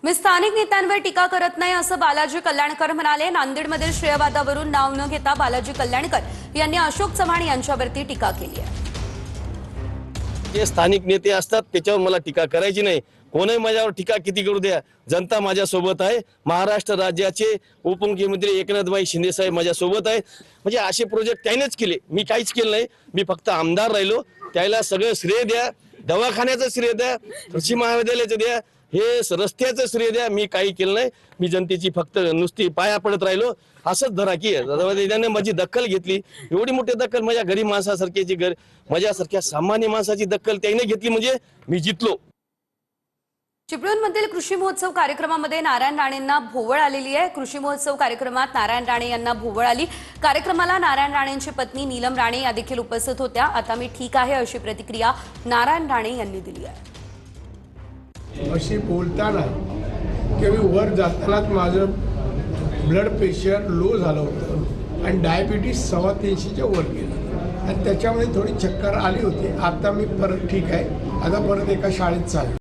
मी स्थानिक नेत्यांवर टीका करत नाही असं बालाजी कल्याणकर म्हणाले। नांदेडमधील श्रेयवादावरून नाव न घेता बालाजी कल्याणकर यांनी अशोक चव्हाण यांच्यावरती टीका केली आहे। जे स्थानिक नेते असतात त्याच्यावर मला टीका करायची नाही। कोणीही माझ्यावर टीका किती करू द्या, जनता माझ्या सोबत आहे। महाराष्ट्र राज्याचे उपमुख्यमंत्री एकनाथभाई शिंदे साहेब माझ्या सोबत आहे। म्हणजे असे प्रोजेक्ट त्यांनीच केले, मी काहीच केलं नाही। मी फक्त आमदार राहिलो, त्याला सगळं श्रेय द्या, दवाखान्याचं श्रेय द्या, कृषी महाविद्यालयाचं द्या, हे रस्त्याचं श्रेय द्या। मी काही केलं नाही, मी जनतेची फक्त नुसती पाया पडत राहिलो। असंच धरा की त्याने माझी दखल घेतली, एवढी मोठी दखल माझ्या गरीब माणसासारख्याची माझ्यासारख्या सामान्य माणसाची दखल त्याने घेतली, म्हणजे मी जितलो। चिपळूणमधील कृषी महोत्सव कार्यक्रमामध्ये नारायण राणेंना भोवळ आलेली आहे। कृषी महोत्सव कार्यक्रमात नारायण राणे यांना भोवळ आली। कार्यक्रमाला नारायण राणेंची पत्नी नीलम राणे या देखील उपस्थित होत्या। आता मी ठीक आहे अशी प्रतिक्रिया नारायण राणे यांनी दिली आहे। अशी बोलताना की मी वर जातानाच माझं ब्लड प्रेशर लो झालं होतं आणि डायबिटीस 350च्या वर गेलं आणि त्याच्यामुळे थोडी चक्कर आली होती। आता मी परत ठीक आहे, आता परत एका शाळेत चाललो।